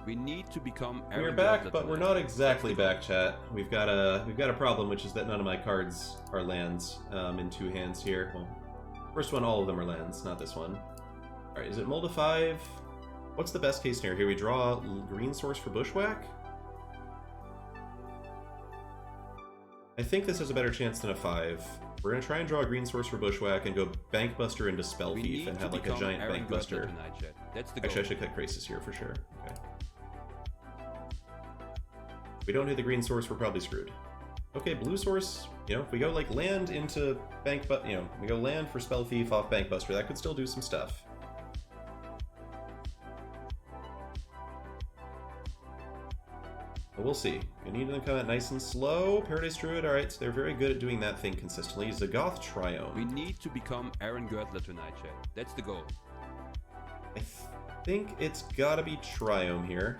We need to become We're back, but we're not exactly back, chat. We've got a problem, which is that none of my cards are lands in two hands here. Well, first one, all of them are lands, not this one. All right, is it Mold of 5? What's the best case scenario here? We draw green source for Bushwhack. I think this has a better chance than a 5. We're gonna try and draw a green source for Bushwhack and go Bankbuster into Spell Thief and have like a giant Bankbuster. Actually, I should cut Krasis here for sure. Okay. If we don't hit the green source, we're probably screwed. Okay, blue source, you know, if we go like land into we go land for Spell Thief off Bankbuster, that could still do some stuff. But we'll see. We need them to come out nice and slow. Paradise Druid, alright, so they're very good at doing that thing consistently. Zagoth Triome. We need to become Aaron Girdler tonight, chat. That's the goal. I think it's gotta be Triome here.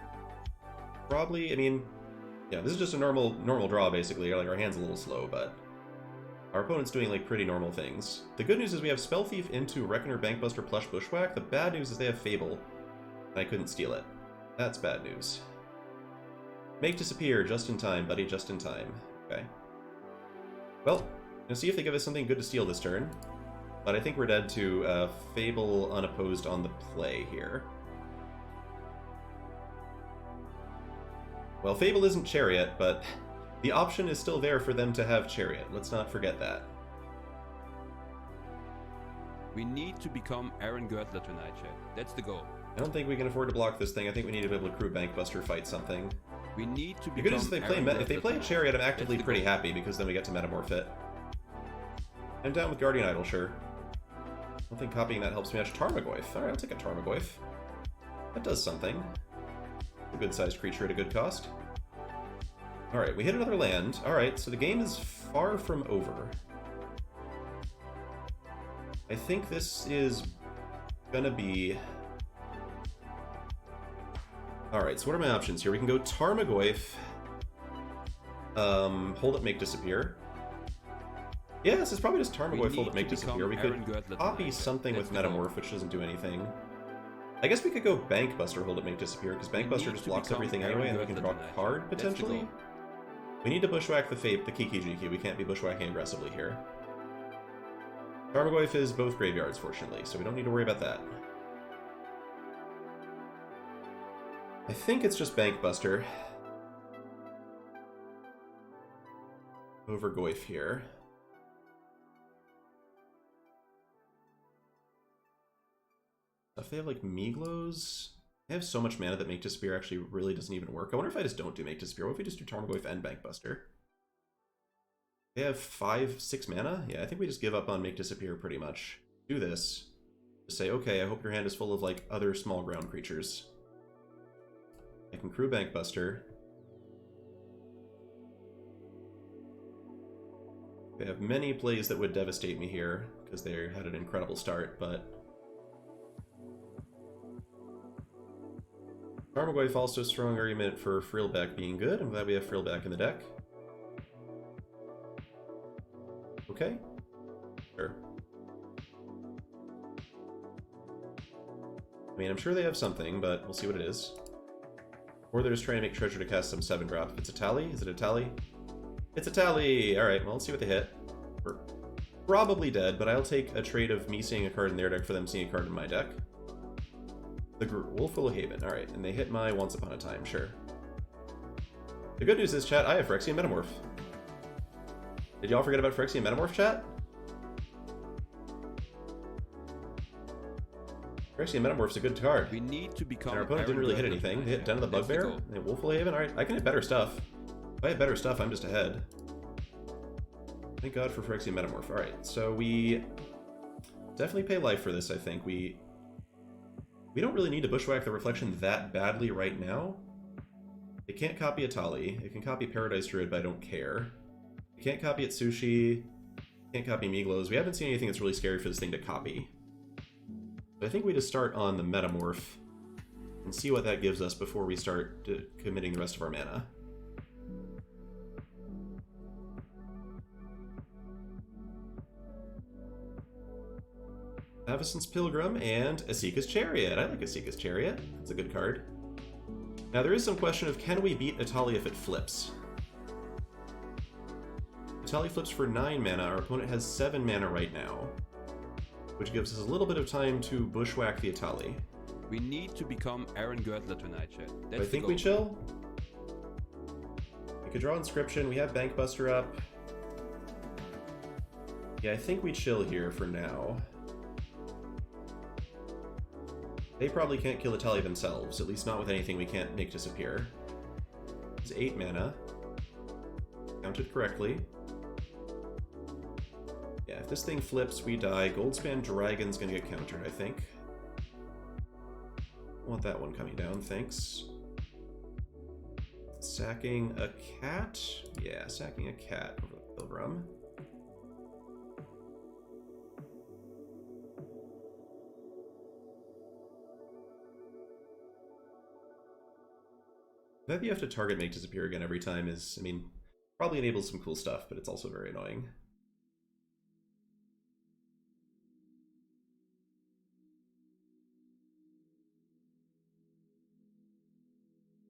Probably, I mean, yeah, this is just a normal draw, basically. Like, our hand's a little slow, but our opponent's doing, like, pretty normal things. The good news is we have Spell Thief into Reckoner, Bankbuster, Plush, Bushwhack. The bad news is they have Fable, and I couldn't steal it. That's bad news. Make Disappear, just in time, buddy, just in time. Okay. Well, gonna see if they give us something good to steal this turn. But I think we're dead to Fable unopposed on the play here. Well, Fable isn't Chariot, but the option is still there for them to have Chariot. Let's not forget that. We need to become Aaron Girdler tonight, chat. That's the goal. I don't think we can afford to block this thing. I think we need to be able to crew Bankbuster fight something. We need to The become good news is if they play Chariot, I'm actively pretty happy because then we get to Metamorph it. I'm down with Guardian Idol, sure. I don't think copying that helps me much. Tarmogoyf. Alright, I'll take a Tarmogoyf. That does something. A good-sized creature at a good cost. Alright, we hit another land. Alright, so the game is far from over. I think this is gonna be... Alright, so what are my options here? We can go Tarmogoyf. Hold Up, Make Disappear. Yeah, this is probably just Tarmogoyf, Hold Up, Make Disappear. We could copy something with Metamorph, which doesn't do anything. I guess we could go Bankbuster, Hold Up, Make Disappear, because Bankbuster just blocks everything anyway, and we can draw a card, potentially. We need to Bushwhack the Fape, the Kiki-Jiki. We can't be Bushwhacking aggressively here. Tarmogoyf is both graveyards, fortunately, so we don't need to worry about that. I think it's just Bankbuster over Goyf here. If they have like Meaglows, they have so much mana that Make Disappear actually really doesn't even work. I wonder if I just don't do Make Disappear. What if we just do Tarmogoyf and Bankbuster? They have 5-6 mana? Yeah, I think we just give up on Make Disappear pretty much. Do this. Just say, okay, I hope your hand is full of like other small ground creatures. I can crew Bankbuster. They have many plays that would devastate me here, because they had an incredible start, but... Tarmogoyf also a strong argument for Frillback being good. I'm glad we have Frillback in the deck. Okay. Sure. I mean, I'm sure they have something, but we'll see what it is. Or they're just trying to make Treasure to cast some 7-drop. It's a tally? Is it a tally? It's a tally! Alright, well, let's see what they hit. We're probably dead, but I'll take a trade of me seeing a card in their deck for them seeing a card in my deck. The Wolfwillow Haven. Alright, and they hit my Once Upon a Time, sure. The good news is, chat, I have Phyrexian Metamorph. Did y'all forget about Phyrexian Metamorph, chat? Phyrexian Metamorph's a good card. We need to become. And our opponent didn't really hit anything. They hit Den of the Bugbear, and Wolfwillow Haven. Alright, I can hit better stuff. If I hit better stuff, I'm just ahead. Thank God for Phyrexian Metamorph. Alright, so we definitely pay life for this, I think. We don't really need to Bushwhack the Reflection that badly right now. It can't copy Atali. It can copy Paradise Druid, but I don't care. It can't copy Atsushi. Can't copy Meaglows. We haven't seen anything that's really scary for this thing to copy. I think we just start on the Metamorph and see what that gives us before we start committing the rest of our mana. Avacyn's Pilgrim and Esika's Chariot. I like Esika's Chariot. That's a good card. Now there is some question of can we beat Etali if it flips? Etali flips for 9 mana, our opponent has 7 mana right now, which gives us a little bit of time to bushwhack the Etali. We need to become Aaron Gertler tonight, chat. I think we chill. We could draw Inscription, we have Bankbuster up. Yeah, I think we chill here for now. They probably can't kill Etali themselves, at least not with anything we can't make disappear. It's 8 mana. Counted correctly. Yeah, if this thing flips, we die. Goldspan Dragon's gonna get countered, I think. Want that one coming down, thanks. Sacking a cat? Yeah, sacking a cat over the Pilgrim. That you have to target make disappear again every time is, I mean, probably enables some cool stuff, but it's also very annoying.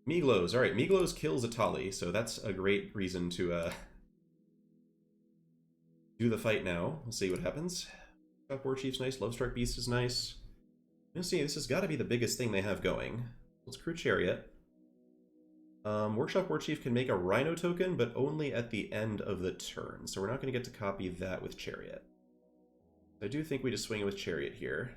Miglos. Alright, Miglos kills Etali, so that's a great reason to do the fight now. We'll see what happens. War Chief's nice, Lovestruck Beast is nice. You'll see, this has got to be the biggest thing they have going. Let's crew Chariot. Workshop War Chief can make a Rhino token, but only at the end of the turn, so we're not going to get to copy that with Chariot. I do think we just swing it with Chariot here.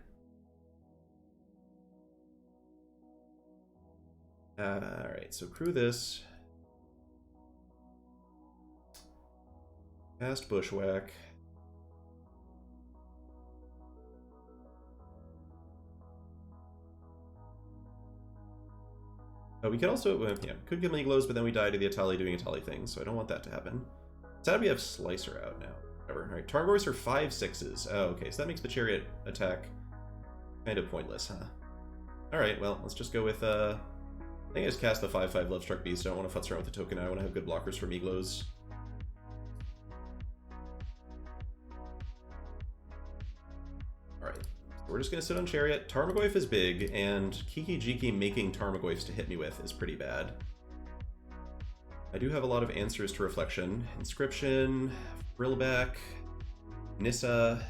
Alright, so crew this. Cast Bushwhack. We could also, yeah, could give Miglos, but then we die to the Etali doing Etali things, so I don't want that to happen. Sad we have Slicer out now. Whatever. Alright, Tarmogoyfs are 5/6s. Oh, okay, so that makes the Chariot attack kind of pointless, huh? Alright, well, let's just go with, I think I just cast the 5/5 Lovestruck Beast. I don't want to futz around with the token. I want to have good blockers for Miglos. Alright. We're just going to sit on Chariot. Tarmogoyf is big, and Kiki-Jiki making Tarmogoyfs to hit me with is pretty bad. I do have a lot of answers to Reflection. Inscription, Frillback, Nissa.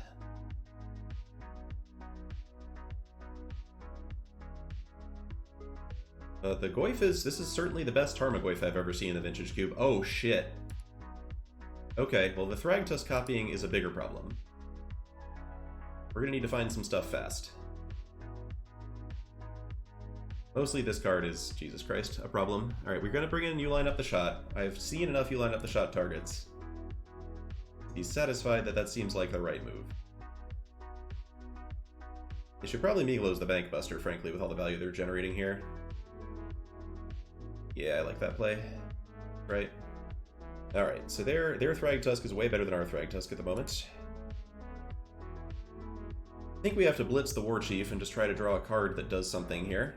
The Goyf is... This is certainly the best Tarmogoyf I've ever seen in the Vintage Cube. Oh, shit. Okay, well, the Thragtusk copying is a bigger problem. We're gonna need to find some stuff fast. Mostly this card is, Jesus Christ, a problem. Alright, we're gonna bring in Uline Up the Shot. I've seen enough Uline Up the Shot targets. He's satisfied that that seems like the right move. They should probably Miglos the Bankbuster, frankly, with all the value they're generating here. Yeah, I like that play. Right. Alright, so their Thragtusk is way better than our Thragtusk at the moment. I think we have to blitz the War Chief and just try to draw a card that does something here.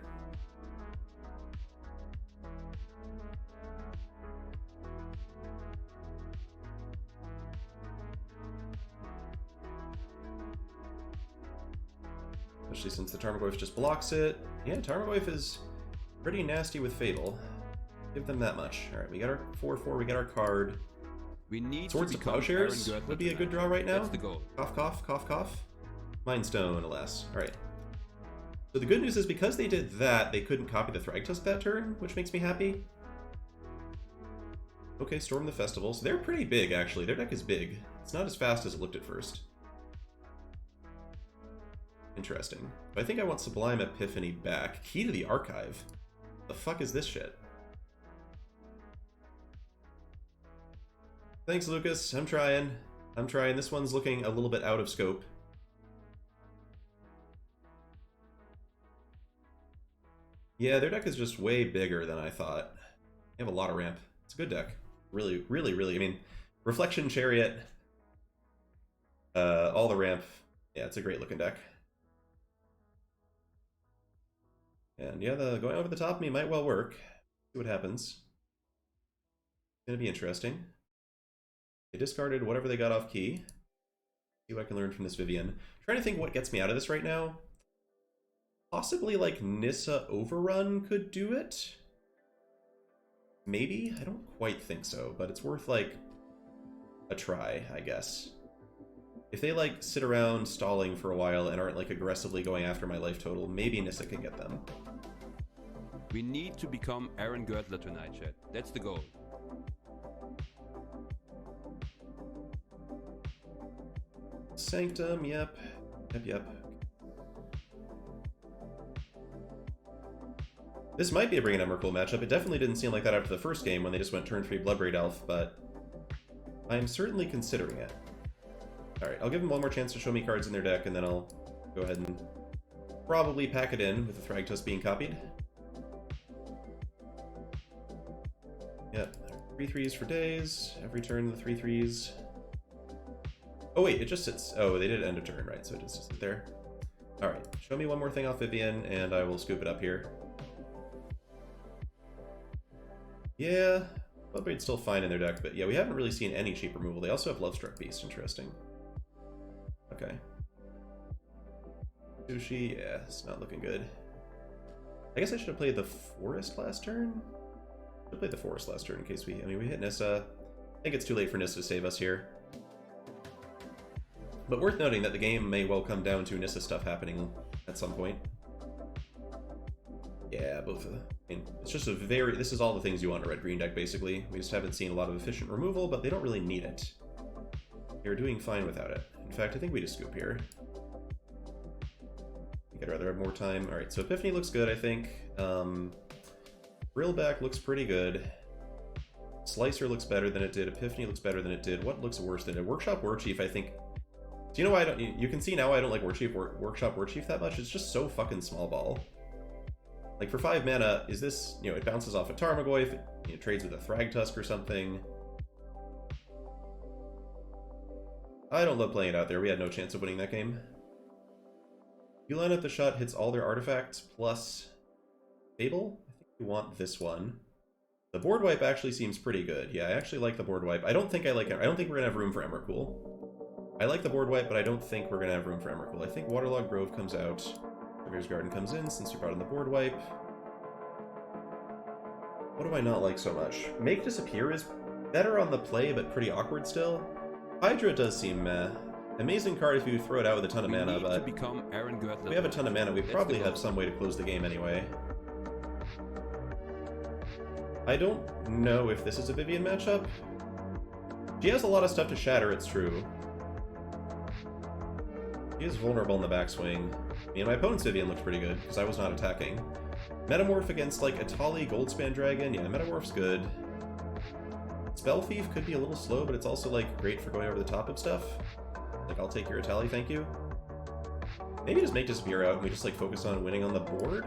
Especially since the Tarmogoyf just blocks it. Yeah, Tarmogoyf is pretty nasty with Fable. Give them that much. Alright, we got our 4/4, we got our card. We need Swords to to Plowshares would be a good draw right now. That's the goal. Cough, cough, cough, cough. Mindstone, alas. Alright. So the good news is because they did that, they couldn't copy the Thragtusk that turn, which makes me happy. Okay, Storm the Festival. So they're pretty big, actually. Their deck is big. It's not as fast as it looked at first. Interesting. But I think I want Sublime Epiphany back. Key to the Archive. The fuck is this shit? Thanks, Lucas. I'm trying. I'm trying. This one's looking a little bit out of scope. Yeah, their deck is just way bigger than I thought. They have a lot of ramp. It's a good deck. Really, really, really. I mean, Reflection Chariot, all the ramp. Yeah, it's a great looking deck. And yeah, the going over the top of me might well work. See what happens. It's gonna be interesting. They discarded whatever they got off key. See what I can learn from this Vivian. Trying to think what gets me out of this right now. Possibly like Nissa Overrun could do it. Maybe? I don't quite think so, but it's worth, like, a try, I guess. If they, like, sit around stalling for a while and aren't, like, aggressively going after my life total, maybe Nissa can get them. We need to become Aaron Girdler tonight, chat. That's the goal. Sanctum, yep. Yep. This might be a Bring an Emrakul matchup. It definitely didn't seem like that after the first game when they just went turn 3 Bloodbraid Elf, but I'm certainly considering it. Alright, I'll give them one more chance to show me cards in their deck, and then I'll go ahead and probably pack it in with the Thragtusk being copied. Yep, 3/3s for days. Every turn the 3/3s. Oh wait, it just sits. Oh, they did end of turn, right? So it just sits there. Alright, show me one more thing off Vivian, and I will scoop it up here. Yeah, Bloodbraid's still fine in their deck, but yeah, we haven't really seen any cheap removal. They also have Lovestruck Beast, interesting. Okay. Sushi, yeah, it's not looking good. I guess I should have played the Forest last turn? I should have played the Forest last turn in case we hit Nissa. I think it's too late for Nissa to save us here. But worth noting that the game may well come down to Nissa stuff happening at some point. Yeah, both of them. I mean, it's just this is all the things you want in a red-green deck, basically. We just haven't seen a lot of efficient removal, but they don't really need it. They're doing fine without it. In fact, I think we just scoop here. I think I'd rather have more time. Alright, so Epiphany looks good, I think. Drillback looks pretty good. Slicer looks better than it did. Epiphany looks better than it did. What looks worse than it? Workshop Warchief, I think... Do you know why I don't... You can see now I don't like Workshop Warchief that much. It's just so fucking small ball. Like, for 5 mana, is this... You know, it bounces off a Tarmogoyf, it trades with a Thragtusk or something. I don't love playing it out there. We had no chance of winning that game. You line up the shot, hits all their artifacts, plus... Fable? I think we want this one. The board wipe actually seems pretty good. Yeah, I actually like the board wipe. I don't think we're gonna have room for Emrakul. I like the board wipe, but I don't think we're gonna have room for Emrakul. I think Waterlogged Grove comes out. River's Garden comes in since we brought in the board wipe. What do I not like so much? Make Disappear is better on the play, but pretty awkward still. Hydra does seem meh. Amazing card if you throw it out with a ton of mana, but if we have a ton of mana, we probably have some way to close the game anyway. I don't know if this is a Vivian matchup. She has a lot of stuff to shatter, it's true. She is vulnerable in the backswing. I mean, my opponent's Vivian looked pretty good, because I was not attacking. Metamorph against, like, Atali, Goldspan Dragon. Yeah, Metamorph's good. Spell Thief could be a little slow, but it's also, like, great for going over the top of stuff. Like, I'll take your Atali, thank you. Maybe just make Disappear out, and we just, like, focus on winning on the board?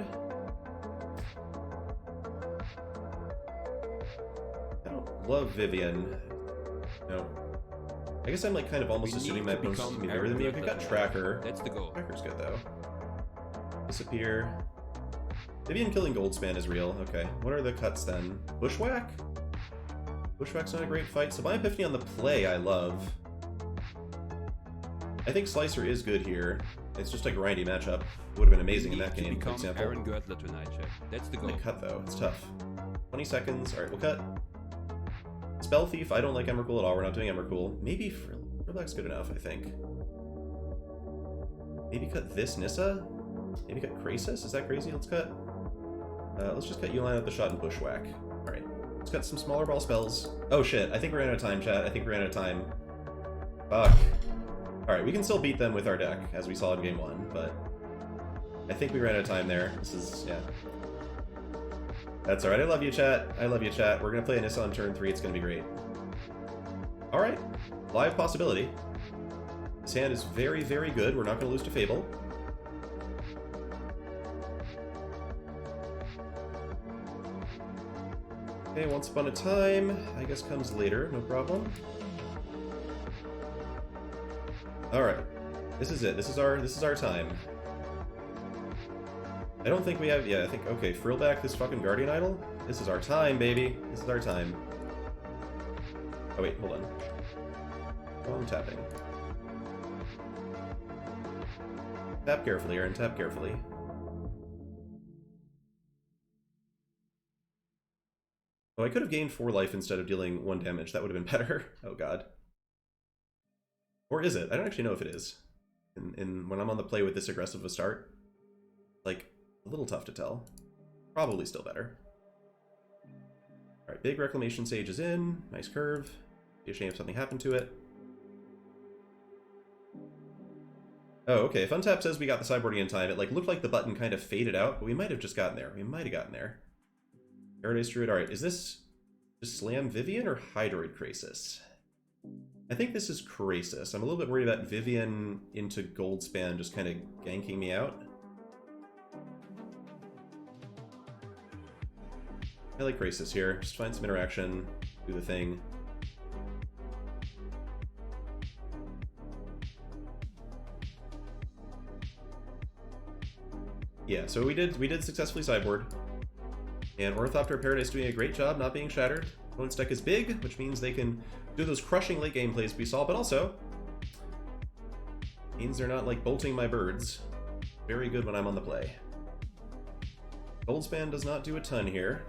I don't love Vivian. No. I guess I'm, like, kind of almost assuming my opponent's going to be better than me. We've got Tracker. That's the goal. Tracker's good, though. Disappear. Vivian killing Goldspan is real. Okay. What are the cuts, then? Bushwhack? Bushwhack's not a great fight. Sublime Epiphany on the play, I love. I think Slicer is good here. It's just a grindy matchup. Would have been amazing in that game, for example. Aaron Girdler tonight, Jack. That's the goal. Cut, though. It's tough. 20 seconds. Alright, we'll cut. Spell Thief, I don't like Emrakul at all. We're not doing Emrakul. Maybe Frillback's good enough, I think. Maybe cut this Nissa? Maybe cut Krasis? Is that crazy? Let's cut. Let's just cut Uline at the shot and Bushwhack. Alright. Let's cut some smaller ball spells. Oh shit, I think we ran out of time, chat. I think we ran out of time. Fuck. Alright, we can still beat them with our deck, as we saw in game 1, but I think we ran out of time there. This is, yeah. That's alright, I love you, chat. I love you, chat. We're gonna play Nissa on turn 3, it's gonna be great. Alright, live possibility. This hand is very, very good. We're not gonna lose to Fable. Okay, Once Upon a Time, I guess comes later, no problem. Alright. This is it. This is our time. I don't think we have... Yeah, I think... Okay, Frillback this fucking Guardian Idol? This is our time, baby. This is our time. Oh, wait, hold on. Oh, I'm tapping. Tap carefully, Aaron. Tap carefully. Oh, I could have gained 4 life instead of dealing 1 damage. That would have been better. Oh god. Or is it? I don't actually know if it is. When I'm on the play with this aggressive a start. Like, a little tough to tell. Probably still better. Alright, big Reclamation Sage is in. Nice curve. Be a shame if something happened to it. Oh, okay. If Untap says we got the sideboarding in time, it like looked like the button kind of faded out, but we might have just gotten there. We might have gotten there. Paradise Druid. Alright, is this just Slam Vivian or Hydroid Krasis? I think this is Krasis. I'm a little bit worried about Vivian into Goldspan just kind of ganking me out. I like Krasis here. Just find some interaction, do the thing. Yeah, so we did successfully sideboard. And Ornithopter Paradise doing a great job not being shattered. Opponent's deck is big, which means they can do those crushing late game plays we saw, but also means they're not like bolting my birds. Very good when I'm on the play. Goldspan does not do a ton here.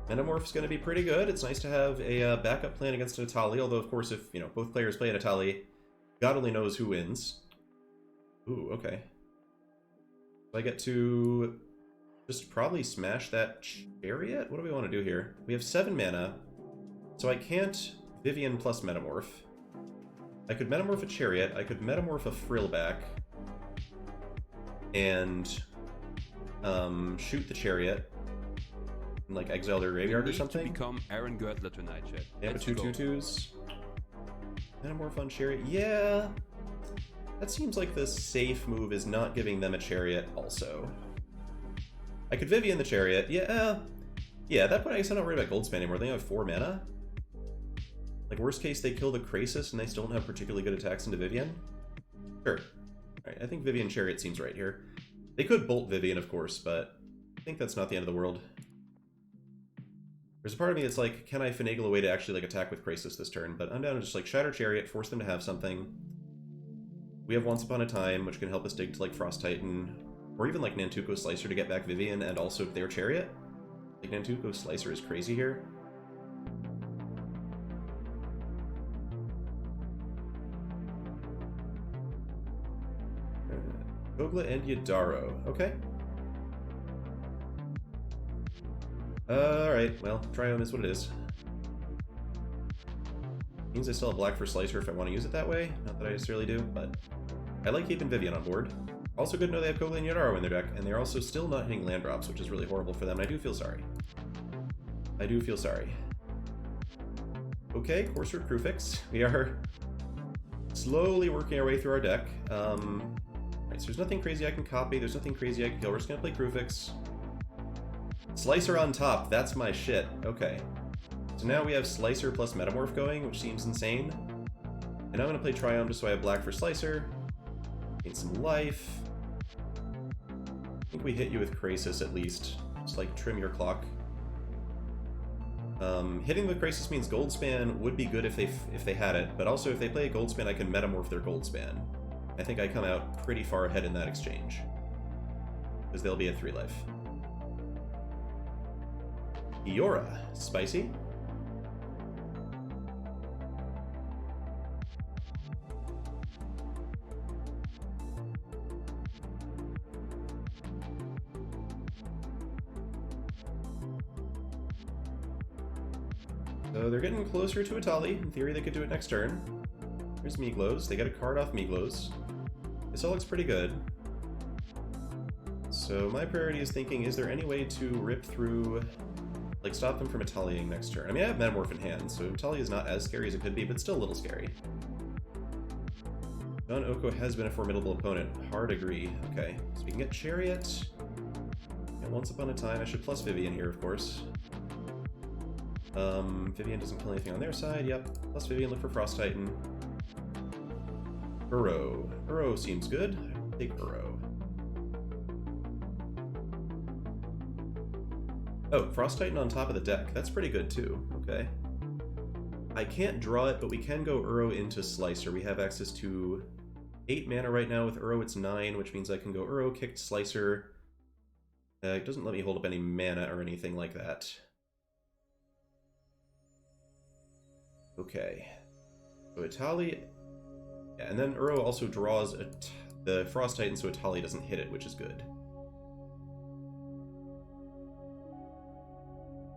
Metamorph's going to be pretty good. It's nice to have a backup plan against an Atali, although of course if, you know, both players play an Atali, God only knows who wins. Ooh, okay. So I get to just probably smash that Chariot? What do we want to do here? We have 7 mana, so I can't Vivian plus Metamorph. I could Metamorph a Chariot, I could Metamorph a Frillback, and shoot the Chariot, and like exile their graveyard or something. To become Aaron Girdler tonight, chat. They have 2 2/2s. Metamorph on Chariot. Yeah. That seems like the safe move is not giving them a Chariot also. I could Vivian the Chariot. Yeah. Yeah, at that point I guess I'm not worried about Goldspan anymore. They have 4 mana. Like, worst case, they kill the Krasis and they still don't have particularly good attacks into Vivian. Sure. Alright, I think Vivian Chariot seems right here. They could bolt Vivian, of course, but I think that's not the end of the world. There's a part of me that's like, can I finagle a way to actually like attack with Krasis this turn? But I'm down to just like Shatter Chariot, force them to have something. We have Once Upon a Time, which can help us dig to like Frost Titan, or even like Nantuko Slicer to get back Vivian and also their Chariot. Like Nantuko Slicer is crazy here. Kogla and Yadaro. Okay. Alright, well, Triome is what it is. Means I still have black for Slicer if I want to use it that way. Not that I necessarily do, but I like keeping Vivian on board. Also good to know they have Kogla and Yadaro in their deck, and they're also still not hitting land drops, which is really horrible for them. I do feel sorry. I do feel sorry. Okay, Courser Crewfix. We are slowly working our way through our deck. Right, so there's nothing crazy I can copy, there's nothing crazy I can kill. We're just gonna play Crewfix. Slicer on top, that's my shit. Okay. So now we have Slicer plus Metamorph going, which seems insane. And I'm gonna play Triome just so I have black for Slicer. Gain some life. I think we hit you with Krasis at least. Just like trim your clock. Hitting with Krasis means Goldspan would be good if they had it, but also if they play a Goldspan, I can Metamorph their Goldspan. I think I come out pretty far ahead in that exchange. Because they'll be at 3 life. Iora. Spicy. So they're getting closer to Atali. In theory, they could do it next turn. Here's Miglos. They get a card off Miglos. This all looks pretty good. So my priority is thinking, is there any way to rip through, like stop them from Ataliing next turn? I mean, I have Metamorph in hand, so Atali is not as scary as it could be, but still a little scary. John Oko has been a formidable opponent. Hard agree. Okay, so we can get Chariot. And Once Upon a Time, I should plus Vivian here, of course. Vivian doesn't kill anything on their side. Yep. Plus Vivian, look for Frost Titan. Uro. Uro seems good. Take Uro. Oh, Frost Titan on top of the deck. That's pretty good too. Okay. I can't draw it, but we can go Uro into Slicer. We have access to 8 mana right now. With Uro, it's 9, which means I can go Uro, kicked Slicer, It doesn't let me hold up any mana or anything like that. Okay. So Etali... Yeah, and then Uro also draws the Frost Titan so Etali doesn't hit it, which is good.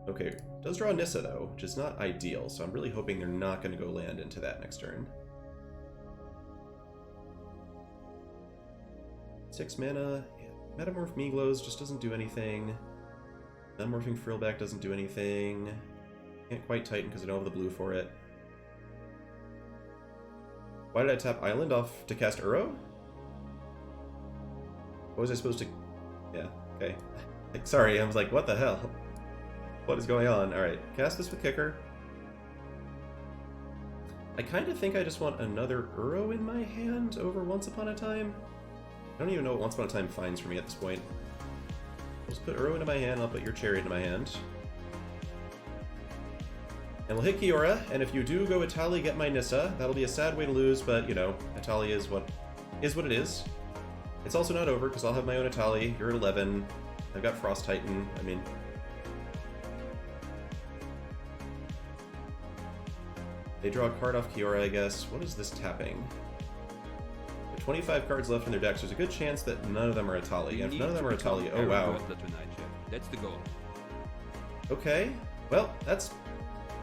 Okay, does draw Nissa though, which is not ideal, so I'm really hoping they're not going to go land into that next turn. 6 mana. Yeah. Metamorph Meaglows just doesn't do anything. Metamorphing Frillback doesn't do anything. Can't quite Titan because I don't have the blue for it. Why did I tap Island off to cast Uro? What was I supposed to... Yeah, okay. Sorry, I was like, what the hell? What is going on? Alright, cast this with Kicker. I kind of think I just want another Uro in my hand over Once Upon a Time. I don't even know what Once Upon a Time finds for me at this point. I'll just put Uro into my hand, I'll put your Chariot into my hand. And we'll hit Kiora, and if you do go Etali, get my Nissa. That'll be a sad way to lose, but, you know, Etali is what it is. It's also not over, because I'll have my own Etali. You're at 11. I've got Frost Titan. I mean... They draw a card off Kiora, I guess. What is this tapping? With 25 cards left in their decks, there's a good chance that none of them are Etali. And if none of them are Etali, oh wow. That's the goal. Okay. Well, that's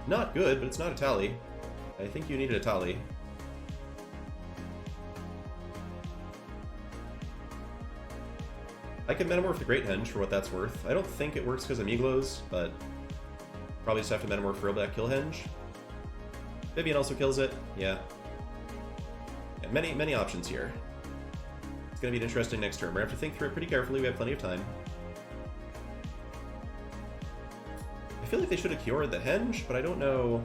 not good, but it's not Etali. I think you need Etali. I can Metamorph the Great Henge for what that's worth. I don't think it works because of Meaglows, but probably just have to Metamorph Frillback kill Henge. Vivian also kills it. Yeah. Many options here. It's going to be an interesting next turn. We're going to have to think through it pretty carefully. We have plenty of time. I feel like they should have Kiored the Henge, but I don't know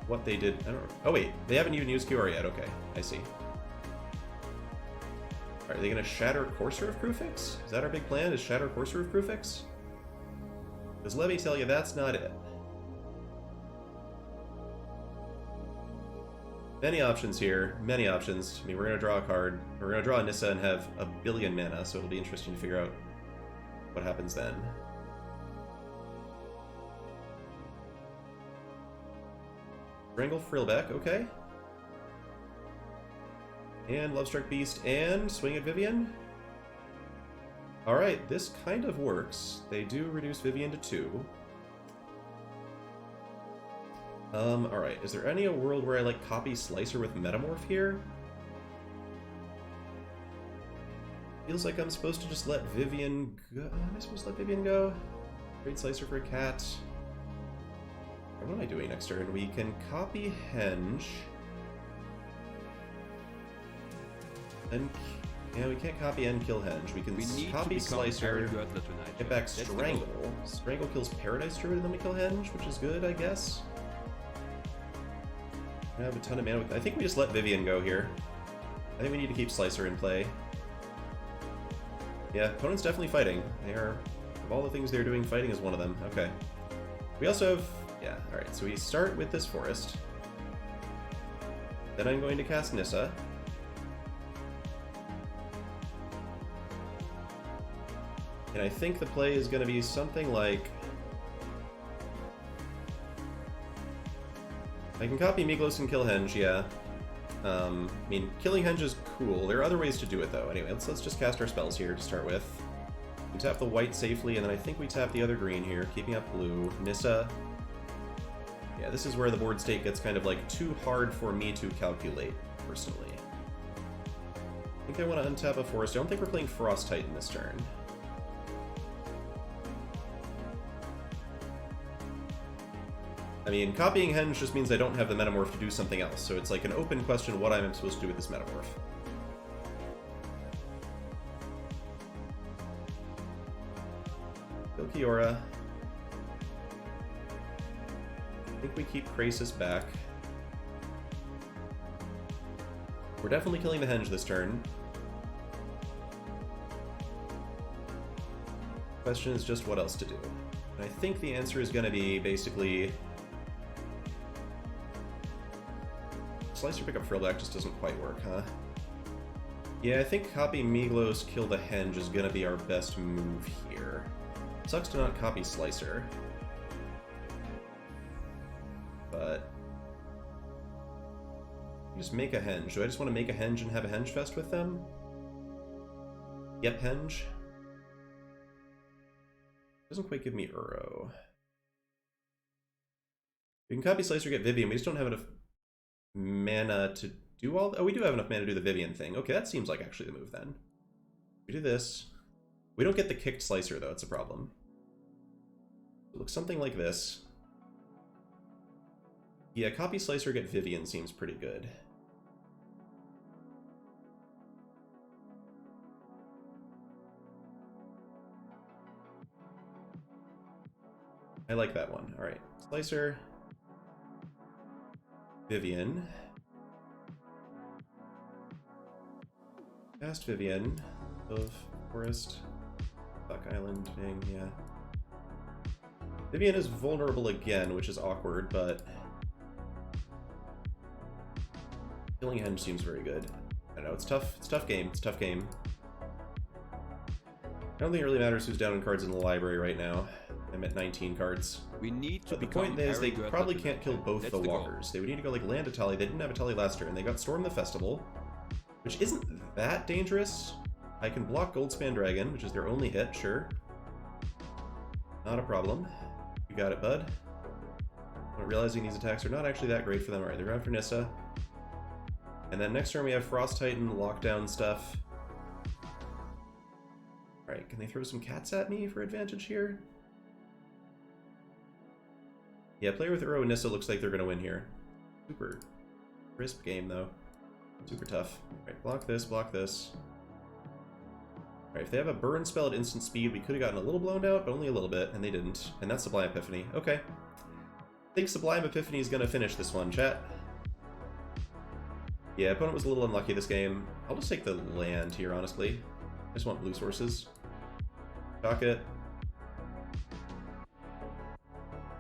what they did. I don't know. Oh wait, they haven't even used Kiora yet. Okay, I see. Are they going to Shatter Courser of Kruphix? Is that our big plan? Is Shatter Courser of Kruphix? Because let me tell you, that's not it. Many options here, many options. I mean, we're going to draw a card. We're going to draw a Nissa and have a billion mana, so it'll be interesting to figure out what happens then. Strangle Frillback, okay. And Lovestruck Beast and Swing at Vivian. Alright, this kind of works. They do reduce Vivian to 2. Alright, is there any world where I, like, copy Slicer with Metamorph here? Feels like I'm supposed to just let Vivian go. Am I supposed to let Vivian go? Trade Slicer for a cat. What am I doing next turn? We can copy Henge. And yeah, we can't copy and kill Henge. We can copy Slicer, get back Strangle. Strangle kills Paradise Druid and then we kill Henge, which is good, I guess. I have a ton of mana. I think we just let Vivian go here. I think we need to keep Slicer in play. Yeah, opponent's definitely fighting. They are, of all the things they're doing, fighting is one of them. Okay. We also have, yeah, alright, so we start with this forest. Then I'm going to cast Nissa. And I think the play is going to be something like... I can copy Meaglows and kill Henge, yeah. I mean, killing Henge is cool. There are other ways to do it, though. Anyway, let's just cast our spells here to start with. We tap the white safely, and then I think we tap the other green here, keeping up blue. Nissa. Yeah, this is where the board state gets kind of, like, too hard for me to calculate, personally. I think I want to untap a forest. I don't think we're playing Frost Titan this turn. I mean, copying Henge just means I don't have the Metamorph to do something else, so it's like an open question what I'm supposed to do with this Metamorph. Kill Kiora. I think we keep Krasis back. We're definitely killing the Henge this turn. Question is just what else to do. And I think the answer is going to be basically... Slicer pick up Frillback just doesn't quite work, huh? Yeah, I think copy Miglos, kill the Henge is gonna be our best move here. Sucks to not copy Slicer. But... just make a Henge. Do I just want to make a Henge and have a Henge Fest with them? Yep, Henge. Doesn't quite give me Uro. We can copy Slicer, get Vivian. We just don't have enough mana to do all... oh, we do have enough mana to do the Vivian thing. Okay, that seems like actually the move then. We do this. We don't get the kicked Slicer, though. It's a problem. It looks something like this. Yeah, copy Slicer, get Vivian seems pretty good. I like that one. Alright. Slicer. Vivian. Cast Vivian. Of Forest. Duck Island thing, yeah. Vivian is vulnerable again, which is awkward, but... killing Henge seems very good. I don't know, it's tough. It's a tough game. It's a tough game. I don't think it really matters who's down in cards in the library right now. I'm at 19 cards. We need to but the point is, they probably can't kill both the walkers. They would need to go like land a Tali. They didn't have a Tali last turn. They got Storm the Festival, which isn't that dangerous. I can block Goldspan Dragon, which is their only hit, sure. Not a problem. You got it, bud. Not realizing these attacks are not actually that great for them. Alright, they're going for Nissa. And then next turn we have Frost Titan, lockdown stuff. Alright, can they throw some cats at me for advantage here? Yeah, player with Uro and Nissa looks like they're going to win here. Super crisp game, though. Super tough. Alright, block this, block this. Alright, if they have a burn spell at instant speed, we could have gotten a little blown out, but only a little bit, and they didn't. And that's Sublime Epiphany. Okay. I think Sublime Epiphany is going to finish this one, chat. Yeah, opponent was a little unlucky this game. I'll just take the land here, honestly. I just want blue sources. Dock it.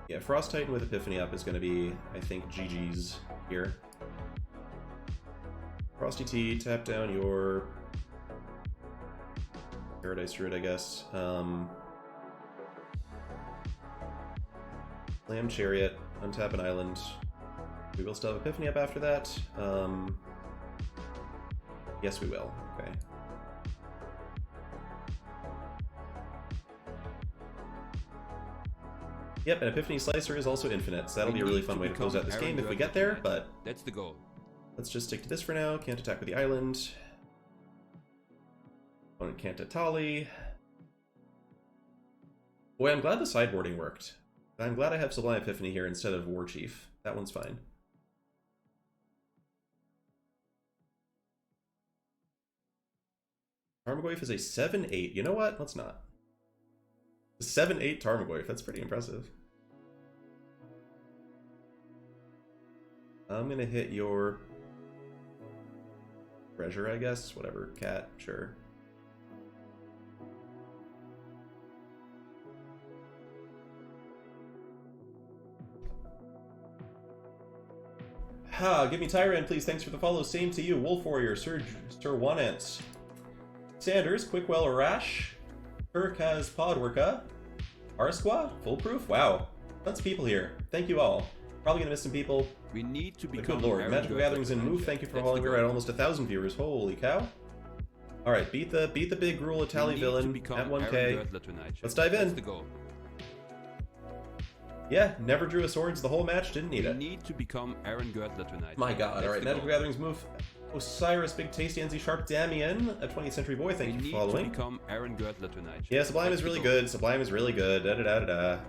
Yeah, Frost Titan with Epiphany up is going to be, I think, GG's here. Frosty T, tap down your Paradise Druid, I guess. Lamb Chariot, untap an island. We will still have Epiphany up after that. Yes, we will. Okay. Yep, and Epiphany Slicer is also infinite, so that'll be a really fun way to close out this game if we get there, but... that's the goal. Let's just stick to this for now. Can't attack with the island. Opponent can't Tali. Boy, I'm glad the sideboarding worked. I'm glad I have Sublime Epiphany here instead of War Chief. That one's fine. Tarmogoyf is a 7-8. You know what? Let's not. 7-8 Tarmogoyf. That's pretty impressive. I'm gonna hit your treasure, I guess. Whatever. Cat. Sure. Ha! Give me Tyrant, please. Thanks for the follow. Same to you. Wolf Warrior. Sir Wanance. Sanders. Quickwell Rash. Kirk has Podworka. Arsqua? Foolproof? Wow. Tons of people here. Thank you all. Probably gonna miss some people. We need to become good lord. Magical Gatherings and Move, thank you for following. We're at almost 1,000 viewers. Holy cow. Alright, beat the big Gruul Tali villain at 1k. Let's dive in. Yeah, never drew a swords the whole match, didn't need it. We need to become Aaron Girdler tonight. My god, alright, Magical Gatherings Move. Osiris, Big Tasty, NZ Sharp, Damien, a 20th Century Boy, thank you for following. We need to become Aaron Girdler tonight. Yeah, Sublime is really good. Sublime is really good. Da da da da da.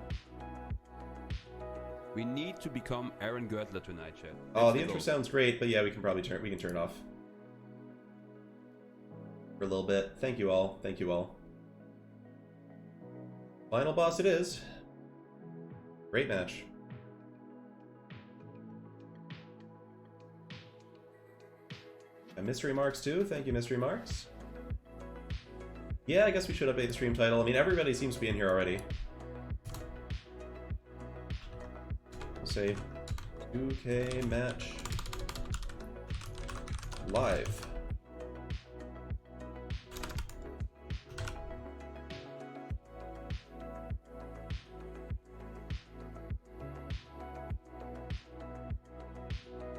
We need to become Aaron Girdler tonight, chat. Oh, the intro sounds great, but yeah, we can probably turn it off for a little bit. Thank you all. Thank you all. Final boss it is. Great match. And Mystery Marks too. Thank you, Mystery Marks. Yeah, I guess we should update the stream title. I mean, everybody seems to be in here already. We'll say 2K match live.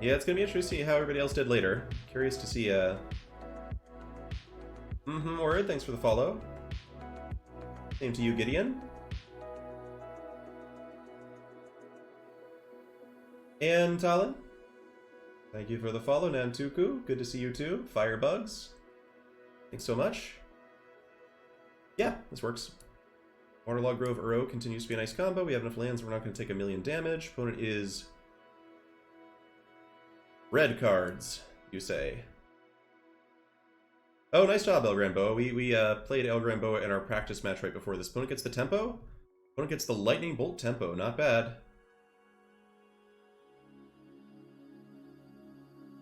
Yeah, it's gonna be interesting to see how everybody else did later. Curious to see, Word, thanks for the follow. Same to you, Gideon. And Talon, thank you for the follow. Nantuku, good to see you too. Firebugs, thanks so much. Yeah, this works. Waterlog Grove Uro continues to be a nice combo. We have enough lands, we're not going to take 1 million damage. Opponent is red cards, you say. Oh, nice job, El Granboa. We played El Granboa in our practice match right before this. Opponent gets the tempo. Opponent gets the Lightning Bolt tempo. Not bad.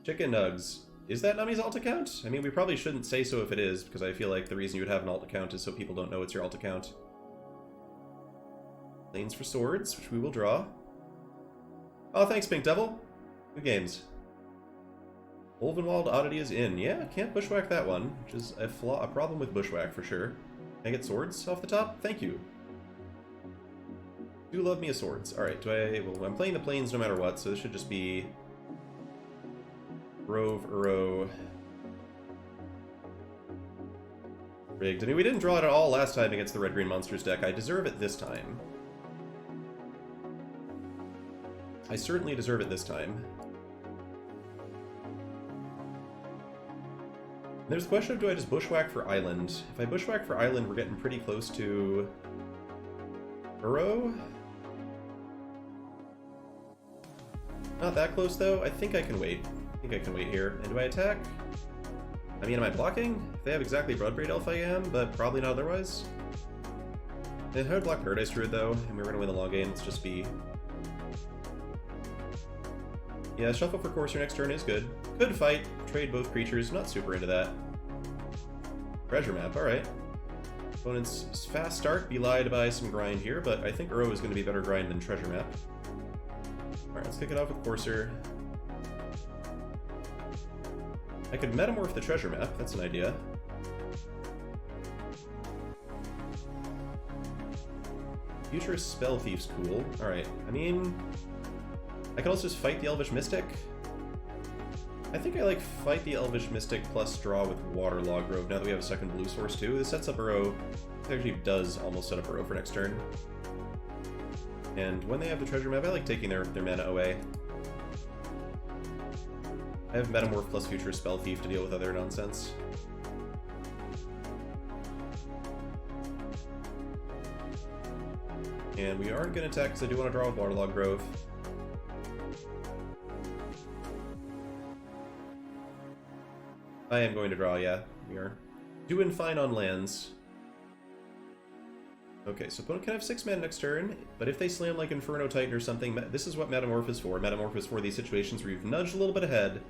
Chicken Nugs. Is that Nummy's alt account? I mean, we probably shouldn't say so if it is, because I feel like the reason you would have an alt account is so people don't know it's your alt account. Lanes for swords, which we will draw. Oh, thanks, Pink Devil. Good games. Ulvenwald Oddity is in. Yeah, can't bushwhack that one, which is a problem with bushwhack for sure. Can I get swords off the top? Thank you. Do love me a swords. Alright, well, I'm playing the plains no matter what, so this should just be Grove, Uro, rigged. I mean, we didn't draw it at all last time against the Red-Green Monsters deck. I deserve it this time. I certainly deserve it this time. There's the question of, do I just bushwhack for Island? If I bushwhack for Island, we're getting pretty close to Uro. Not that close, though. I think I can wait. I think I can wait here. And do I attack? I mean, am I blocking? If they have exactly Bloodbraid Elf, I am, but probably not otherwise. And how would block Paradise Druid, though? And we're going to win the long game. Let's just be... Yeah, Shuffle for Courser next turn is good. Could fight, trade both creatures, not super into that. Treasure Map, alright. Opponent's fast start belied by some grind here, but I think Uro is going to be better grind than Treasure Map. Alright, let's kick it off with Courser. I could Metamorph the Treasure Map, that's an idea. Futurist Spell Thief's cool. Alright, I mean... I can also just fight the Elvish Mystic. I think I like fight the Elvish Mystic plus draw with Waterlog Grove now that we have a second blue source too. This sets up Uro. It actually does almost set up Uro for next turn. And when they have the treasure map, I like taking their mana away. I have Metamorph plus Future Spell Thief to deal with other nonsense. And we aren't going to attack because I do want to draw with Waterlog Grove. I am going to draw, yeah. We are doing fine on lands. Okay, so opponent can have 6 mana next turn, but if they slam like Inferno Titan or something, this is what Metamorph is for. Metamorph is for these situations where you've nudged a little bit ahead,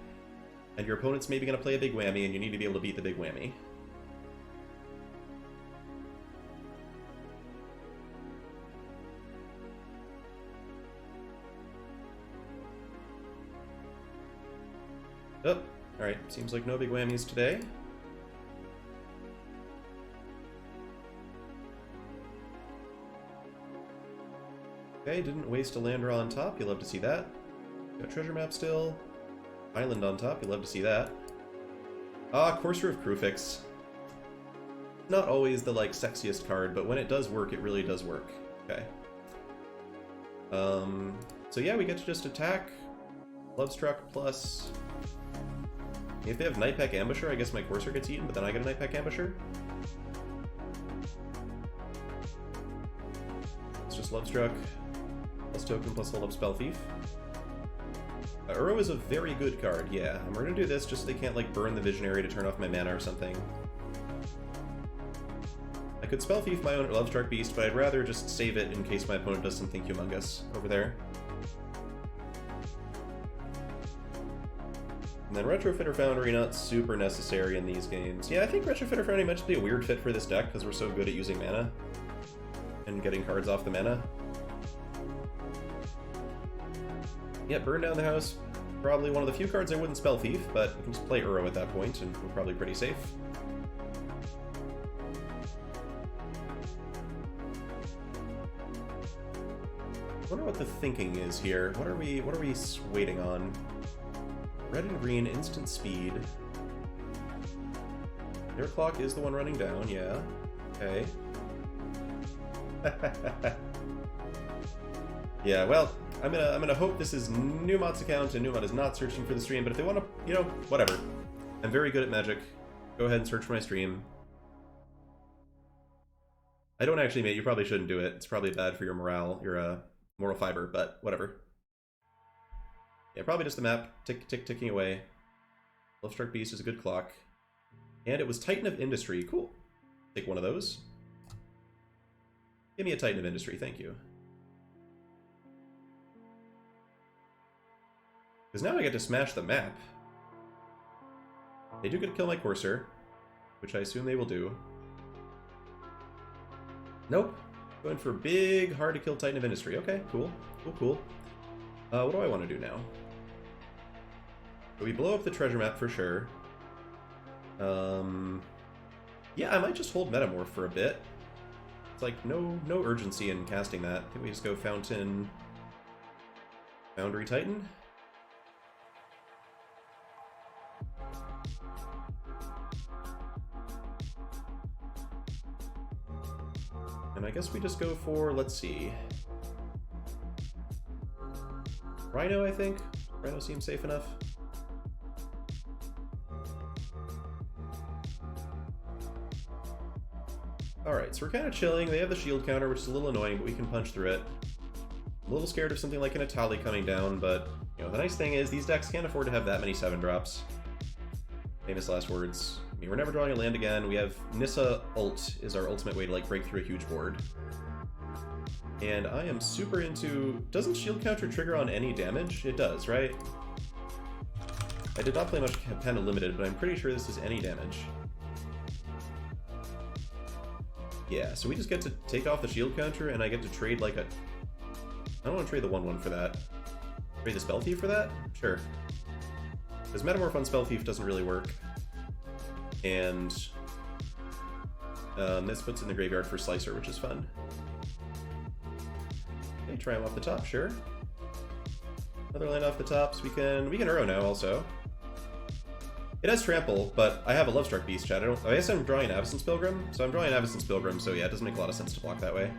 and your opponent's maybe going to play a big whammy, and you need to be able to beat the big whammy. Oh, alright, seems like no big whammies today. Okay, didn't waste a land draw on top, you'll love to see that. Got treasure map still. Island on top, you'll love to see that. Ah, Courser of Kruphix. Not always the, like, sexiest card, but when it does work, it really does work. Okay. So yeah, we get to just attack. Lovestruck plus... If they have Nightpack Ambusher, I guess my Courser gets eaten, but then I get a Nightpack Ambusher. It's just Lovestruck, plus token, plus hold up Spell Thief. Uro is a very good card, yeah. And we're gonna do this just so they can't, like, burn the Visionary to turn off my mana or something. I could Spell Thief my own Lovestruck Beast, but I'd rather just save it in case my opponent does something humongous over there. And then Retrofitter Foundry, not super necessary in these games. Yeah, I think Retrofitter Foundry might just be a weird fit for this deck, because we're so good at using mana. And getting cards off the mana. Yeah, Burn Down the House, probably one of the few cards I wouldn't Spell Thief, but we can just play Uro at that point, and we're probably pretty safe. I wonder what the thinking is here. What are we waiting on? Red and green, instant speed. Their clock is the one running down, yeah. Okay. Yeah, well, I'm gonna hope this is Newmott's account and Newmott is not searching for the stream, but if they want to, you know, whatever. I'm very good at Magic. Go ahead and search for my stream. I don't actually, mate, you probably shouldn't do it. It's probably bad for your morale, your moral fiber, but whatever. Yeah, probably just the map, ticking away. Lovestruck Beast is a good clock. And it was Titan of Industry. Cool. Take one of those. Give me a Titan of Industry, thank you. Because now I get to smash the map. They do get to kill my Courser, which I assume they will do. Nope. Going for big, hard to kill Titan of Industry. Okay, cool. Cool. What do I want to do now? So we blow up the treasure map for sure. Yeah, I might just hold Metamorph for a bit. It's like no urgency in casting that. I think we just go Fountain, Foundry Titan. And I guess we just go for, let's see, Rhino, I think. Rhino seems safe enough. Alright, so we're kind of chilling. They have the shield counter, which is a little annoying, but we can punch through it. I'm a little scared of something like an Atali coming down, but, you know, the nice thing is these decks can't afford to have that many 7-drops. Famous last words. I mean, we're never drawing a land again. We have Nissa ult is our ultimate way to, like, break through a huge board. And I am super into... Doesn't shield counter trigger on any damage? It does, right? I did not play much Panda Limited, but I'm pretty sure this is any damage. Yeah, so we just get to take off the shield counter, and I get to trade, like, a... I don't want to trade the 1/1 for that. Trade the Spell Thief for that? Sure. Because Metamorph on Spell Thief doesn't really work. And this puts in the graveyard for Slicer, which is fun. Okay, try him off the top, sure. Another land off the top, so we can Uro now also. It has Trample, but I have a Lovestruck Beast, chat. I guess I'm drawing an Avacyn's Pilgrim, so I'm drawing an Avacyn's Pilgrim, so yeah, it doesn't make a lot of sense to block that way.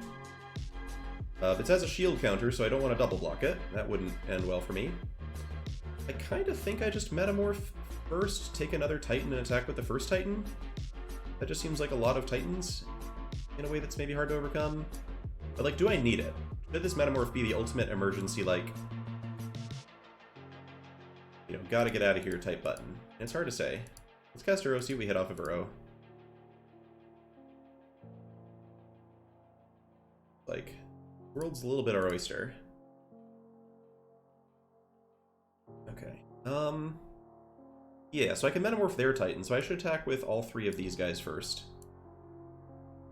It has a shield counter, so I don't want to double block it. That wouldn't end well for me. I kind of think I just Metamorph first, take another Titan and attack with the first Titan. That just seems like a lot of Titans in a way that's maybe hard to overcome. But, like, do I need it? Should this Metamorph be the ultimate emergency, like, you know, gotta get out of here type button? And it's hard to say. Let's cast Uro, see what we hit off of Uro. Like, world's a little bit our oyster. Okay. Yeah, so I can Metamorph their Titan, so I should attack with all 3 of these guys first.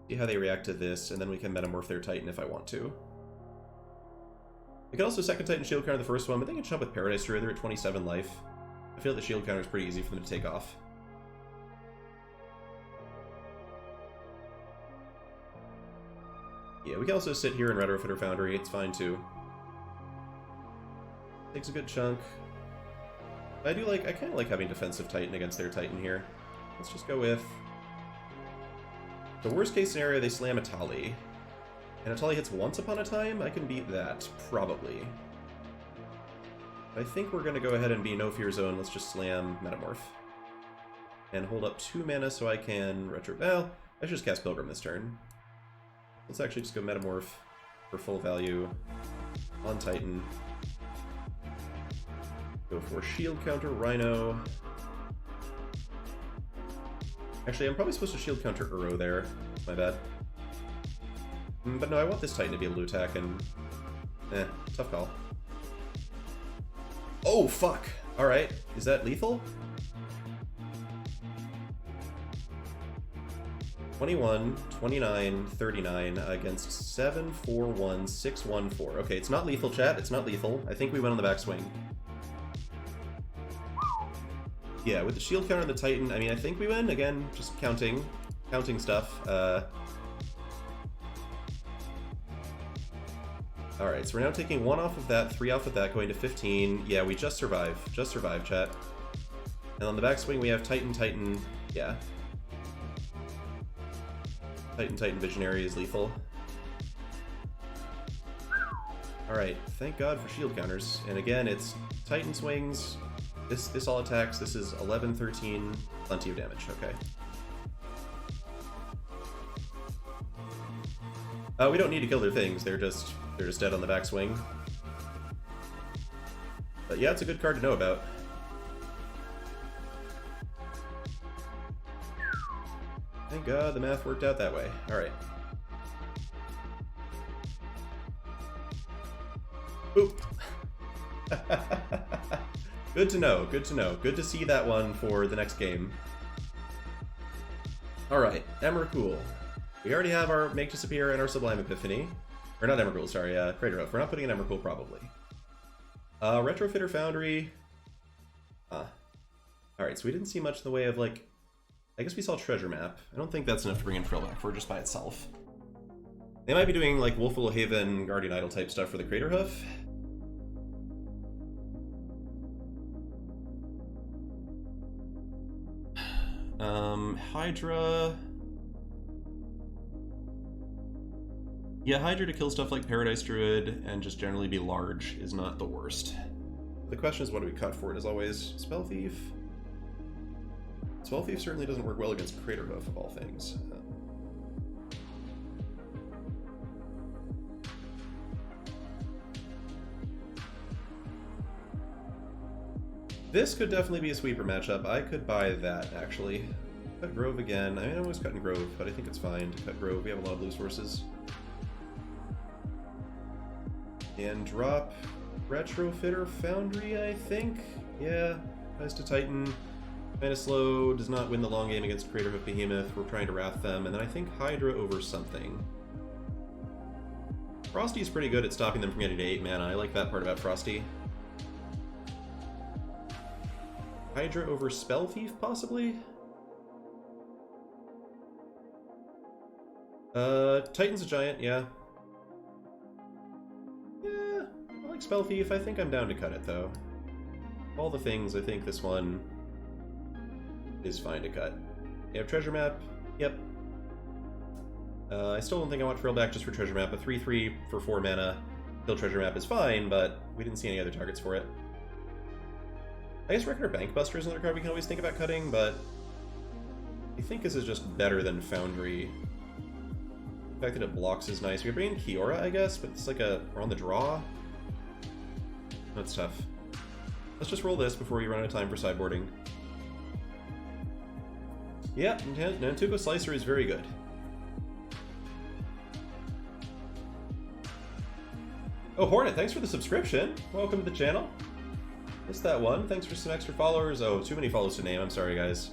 See how they react to this, and then we can Metamorph their Titan if I want to. We can also second Titan shield counter the first one, but they can jump with Paradise Druid. They're at 27 life. I feel like the shield counter is pretty easy for them to take off. Yeah, we can also sit here and Retrofitter Foundry. It's fine too. Takes a good chunk. I kind of like having defensive Titan against their Titan here. Let's just go with... The worst case scenario, they slam Atali. And Atali hits Once Upon a Time? I can beat that, probably. I think we're going to go ahead and be No Fear Zone. Let's just slam Metamorph. And hold up 2 mana so I can retro... Well, I should just cast Pilgrim this turn. Let's actually just go Metamorph for full value on Titan. Go for shield counter Rhino. Actually, I'm probably supposed to shield counter Uro there. My bad. But no, I want this Titan to be able to attack, and... tough call. Oh, fuck! Alright, is that lethal? 21, 29, 39 against 7, 4, 1, 6, 1, 4. Okay, it's not lethal, chat. It's not lethal. I think we went on the backswing. Yeah, with the shield counter and the Titan, I mean, I think we win. Again, just counting stuff. Alright, so we're now taking 1 off of that, 3 off of that, going to 15. Yeah, we just survive. Just survive, chat. And on the backswing, we have Titan, Titan. Yeah. Titan, Titan, Visionary is lethal. Alright, thank God for shield counters. And again, it's Titan swings. This all attacks. This is 11, 13. Plenty of damage. Okay. We don't need to kill their things. They're just dead on the backswing. But yeah, it's a good card to know about. Thank God the math worked out that way. Alright. Oop. Good to know, good to know. Good to see that one for the next game. Alright, Emrakul. We already have our Make Disappear and our Sublime Epiphany. Or not Emrakul, sorry, Craterhoof. We're not putting in Emrakul, probably. Retrofitter Foundry. Alright, so we didn't see much in the way of, like... I guess we saw Treasure Map. I don't think that's enough to bring in Frillback for just by itself. They might be doing, like, Wolfwillow Haven, Guardian Idol type stuff for the Craterhoof. Hydra... Yeah, Hydra to kill stuff like Paradise Druid and just generally be large is not the worst. The question is, what do we cut for it, as always? Spell Thief? Spell Thief certainly doesn't work well against Craterhoof, of all things. This could definitely be a sweeper matchup. I could buy that, actually. Cut Grove again. I mean, I'm always cutting Grove, but I think it's fine to cut Grove. We have a lot of blue sources. And drop Retrofitter Foundry, I think? Yeah, Rise to Titan. Kind of slow, does not win the long game against Craterhoof Behemoth. We're trying to Wrath them. And then I think Hydra over something. Frosty's pretty good at stopping them from getting to 8 mana. I like that part about Frosty. Hydra over Spell Thief, possibly? Titan's a giant, yeah. Yeah, I like Spell Thief. I think I'm down to cut it, though. All the things, I think this one is fine to cut. You have Treasure Map? Yep. I still don't think I want Frillback just for Treasure Map. A 3-3 for 4 mana. Kill Treasure Map is fine, but we didn't see any other targets for it. I guess Reckoner Bankbuster is another card we can always think about cutting, but I think this is just better than Foundry. The fact that it blocks is nice. We could bring in Kiora, I guess, but it's like we're on the draw. That's tough. Let's just roll this before we run out of time for sideboarding. Yeah, Nantuko Slicer is very good. Oh, Hornet, thanks for the subscription. Welcome to the channel. Missed that one. Thanks for some extra followers. Oh, too many follows to name. I'm sorry, guys.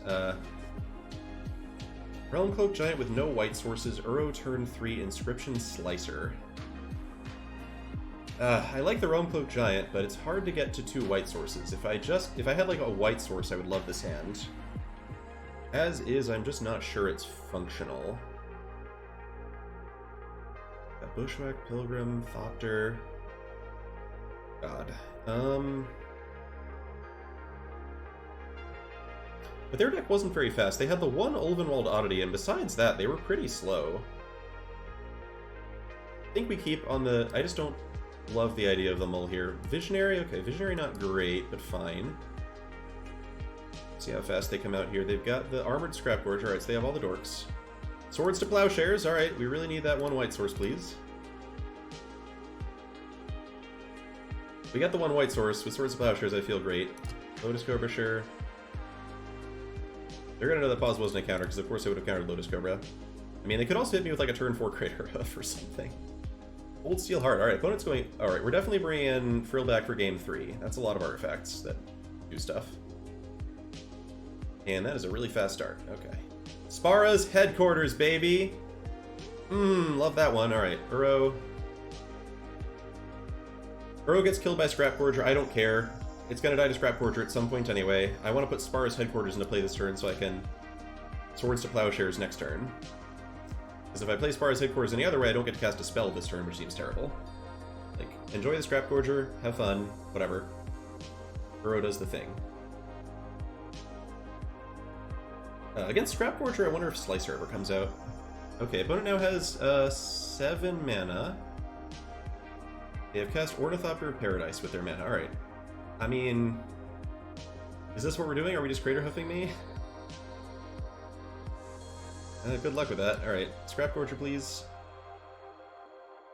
Realm Cloak Giant with no white sources. Uro turn 3 Inscription Slicer. I like the Realm Cloak Giant, but it's hard to get to 2 white sources. If I had like a white source, I would love this hand. As is, I'm just not sure it's functional. Got Bushwhack, Pilgrim, Thopter. God. But their deck wasn't very fast. They had the one Ulvenwald Oddity, and besides that, they were pretty slow. I think we keep on the... I just don't love the idea of the mull here. Visionary? Okay, Visionary not great, but fine. See how fast they come out here. They've got the Armored Scrapgorge. Alright, so they have all the dorks. Swords to Plowshares. Alright, we really need that one white source, please. We got the one white source. With Swords to Plowshares, I feel great. Lotus Cobra, sure. They're gonna know that pause wasn't a counter, because of course I would have countered Lotus Cobra. I mean, they could also hit me with like a turn 4 Craterhoof or something. Old Steel Heart. Alright, opponent's going... Alright, we're definitely bringing in Frillback for game 3. That's a lot of artifacts that do stuff. And that is a really fast start. Okay. Spara's Headquarters, baby! Love that one. Alright, Uro. Uro gets killed by Scrapgorger. I don't care. It's gonna die to Scrapgorger at some point anyway. I want to put Spara's Headquarters into play this turn so I can Swords to Plowshares next turn. Because if I play Spara's Headquarters any other way, I don't get to cast a spell this turn, which seems terrible. Like, Enjoy the Scrap Gorger, have fun, whatever. Burrow does the thing. Against Scrap Gorger, I wonder if Slicer ever comes out. Okay, opponent now has 7 mana. They have cast Ornithopter of Paradise with their mana. Alright. I mean... is this what we're doing? Are we just Crater Hoofing me? Good luck with that. Alright, Scrap Gorger, please.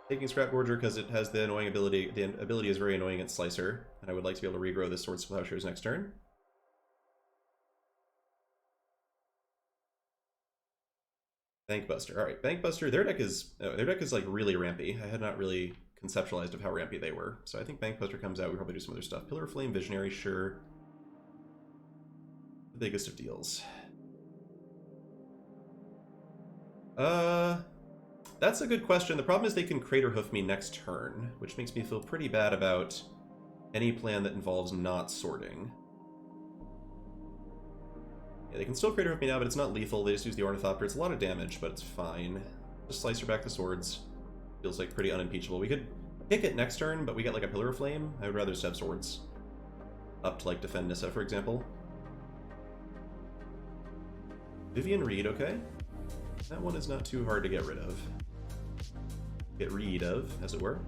Taking Scrap Gorger because it has the annoying ability. The ability is very annoying against Slicer, and I would like to be able to regrow this Swords to Plowshares next turn. Bankbuster. Alright, Bankbuster, their deck is like really rampy. I had not really conceptualized of how rampy they were. So I think Bankbuster comes out, we probably do some other stuff. Pillar of Flame, Visionary, sure. The biggest of deals. That's a good question. The problem is they can Crater Hoof me next turn, which makes me feel pretty bad about any plan that involves not sorting. Yeah, they can still Crater Hoof me now, but it's not lethal. They just use the Ornithopter. It's a lot of damage, but it's fine. Just Slicer back the swords. Feels like pretty unimpeachable. We could kick it next turn, but we get like a Pillar of Flame. I would rather just have swords up to like defend Nissa, for example. Vivian Reed, okay. That one is not too hard to get rid of. Get rid of, as it were.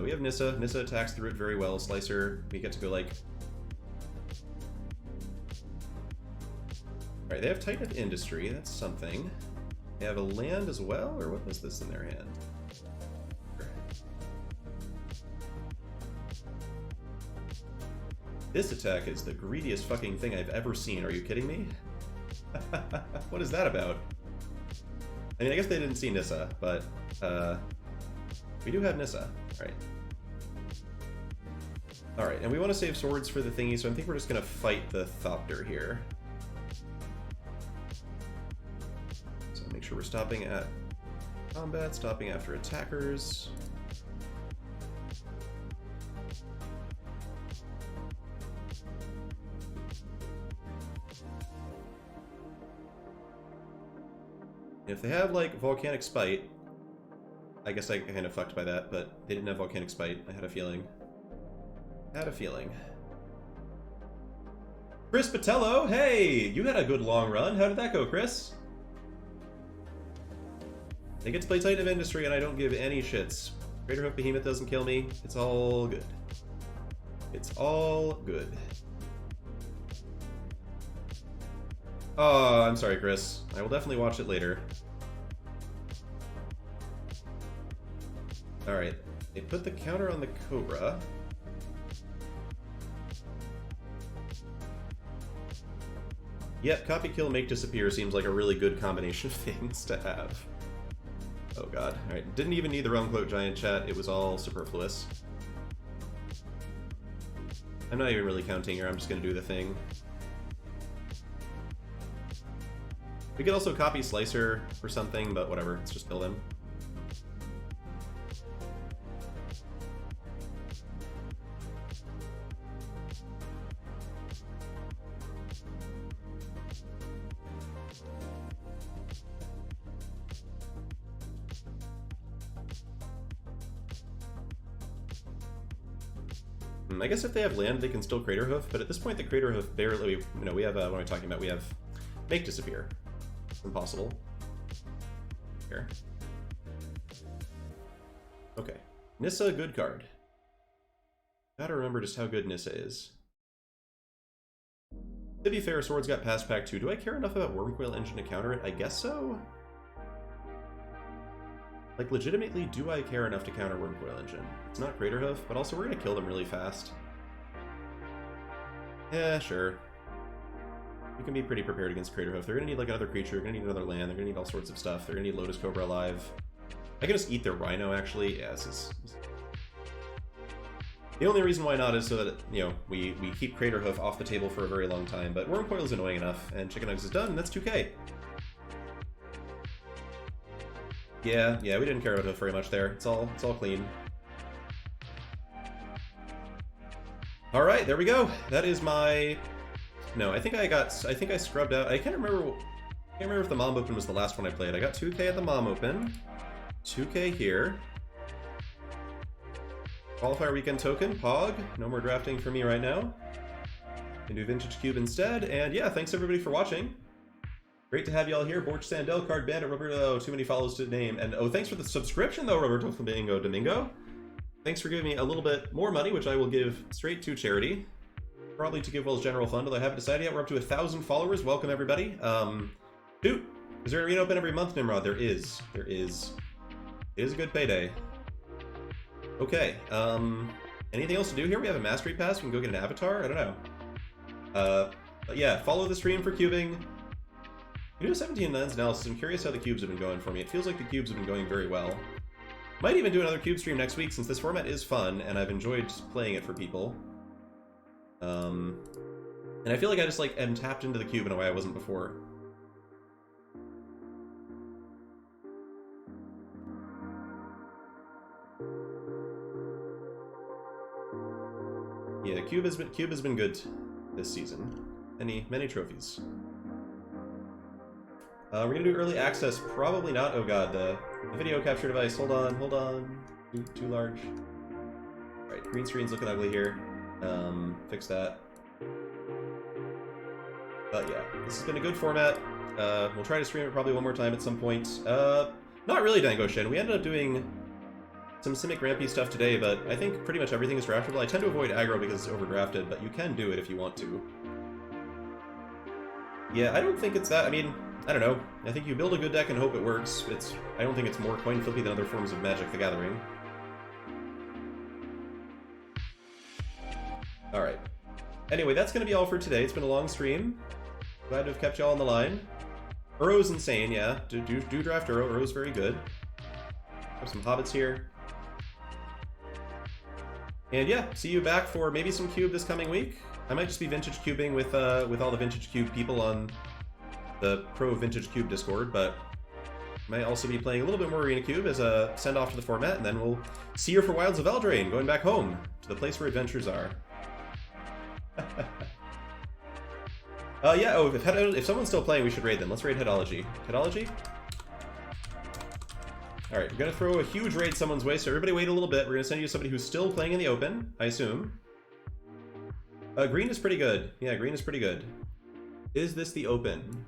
We have Nissa. Nissa attacks through it very well. Slicer, we get to go like... Alright, they have Titan of Industry, that's something. They have a land as well, or what was this in their hand? This attack is the greediest fucking thing I've ever seen. Are you kidding me? What is that about? I mean, I guess they didn't see Nissa, but we do have Nissa. Alright. Alright, and we want to save swords for the thingy, so I think we're just going to fight the Thopter here. So make sure we're stopping at combat, stopping after attackers. If they have, like, Volcanic Spite, I guess I kind of fucked by that, but they didn't have Volcanic Spite. I had a feeling. Chris Patello, hey! You had a good long run. How did that go, Chris? They get to play Titan of Industry, and I don't give any shits. Crater Hoof Behemoth doesn't kill me. It's all good. It's all good. Oh, I'm sorry, Chris. I will definitely watch it later. Alright, they put the counter on the Cobra. Yep, copy, kill, make disappear seems like a really good combination of things to have. Oh god. Alright, didn't even need the Realm Cloak Giant chat, it was all superfluous. I'm not even really counting here, I'm just gonna do the thing. We could also copy Slicer for something, but whatever, let's just kill them. I guess if they have land, they can still Crater Hoof, but at this point the Crater Hoof barely, you know, we have, what am I talking about? We have Make Disappear. Impossible. Here. Okay. Nissa, good card. Gotta remember just how good Nissa is. To be fair, Swords got past Pack 2. Do I care enough about Wurmcoil Engine to counter it? I guess so? Like, legitimately, do I care enough to counter Wurmcoil Engine? It's not Crater Hoof, but also we're gonna kill them really fast. Yeah, sure. We can be pretty prepared against Crater Hoof. They're gonna need like another creature, they're gonna need another land, they're gonna need all sorts of stuff. They're gonna need Lotus Cobra alive. I can just eat their Rhino, actually. Yeah, this is... The only reason why not is so that, you know, we keep Crater Hoof off the table for a very long time, but Wurmcoil is annoying enough, and Chicken Nuggets is done, and that's 2k. Yeah, we didn't care about Hoof very much there. It's all clean. Alright, there we go. That is my... No, I think I scrubbed out... I can't remember if the Mom Open was the last one I played. I got 2k at the Mom Open. 2k here. Qualifier weekend token, Pog. No more drafting for me right now. Can do Vintage Cube instead. And yeah, thanks everybody for watching. Great to have you all here. Borch Sandel, Card Bandit, Roberto, too many follows to name. And oh, thanks for the subscription though, Roberto Flamingo Domingo. Thanks for giving me a little bit more money, which I will give straight to charity. Probably to GiveWell's general fund, although I haven't decided yet. We're up to 1,000 followers. Welcome everybody. Dude, is there an arena open every month, Nimrod? There is. There is. It is a good payday. Okay, anything else to do here? We have a mastery pass. We can go get an avatar. I don't know. But yeah, follow the stream for cubing. You do a 17 9s analysis. I'm curious how the cubes have been going for me. It feels like the cubes have been going very well. Might even do another cube stream next week since this format is fun and I've enjoyed playing it for people. And I feel like I just like am tapped into the cube in a way I wasn't before. Yeah, cube has been good this season. Many trophies. We're gonna do early access. Probably not. Oh god, the video capture device. Hold on. Too large. All right, green screen's looking ugly here. Fix that. But yeah, this has been a good format. We'll try to stream it probably one more time at some point. Not really, Dango Shen. We ended up doing some Simic Rampy stuff today, but I think pretty much everything is draftable. I tend to avoid aggro because it's overdrafted, but you can do it if you want to. Yeah, I don't think it's that. I mean, I don't know. I think you build a good deck and hope it works. I don't think it's more coin flippy than other forms of Magic the Gathering. Alright. Anyway, that's going to be all for today. It's been a long stream. Glad to have kept you all on the line. Uro's insane, yeah. Do draft Uro. Uro's very good. Have some hobbits here. And yeah, see you back for maybe some cube this coming week. I might just be vintage cubing with all the vintage cube people on the Pro Vintage Cube Discord, but might also be playing a little bit more Arena Cube as a send-off to the format, and then we'll see you for Wilds of Eldraine, going back home to the place where adventures are. Yeah, if someone's still playing, we should raid them. Let's raid Headology. Headology? Alright, we're gonna throw a huge raid someone's way, so everybody wait a little bit. We're gonna send you somebody who's still playing in the open, I assume. Green is pretty good. Yeah, green is pretty good. Is this the open?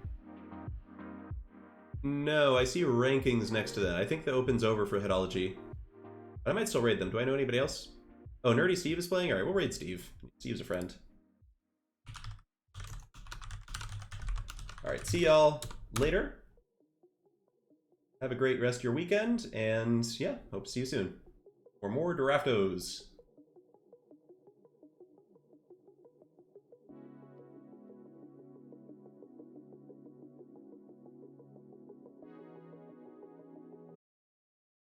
No, I see rankings next to that. I think the open's over for Headology. But I might still raid them. Do I know anybody else? Oh, Nerdy Steve is playing? Alright, we'll raid Steve. Steve's a friend. Alright, see y'all later. Have a great rest of your weekend, and yeah, hope to see you soon. For more Draftos.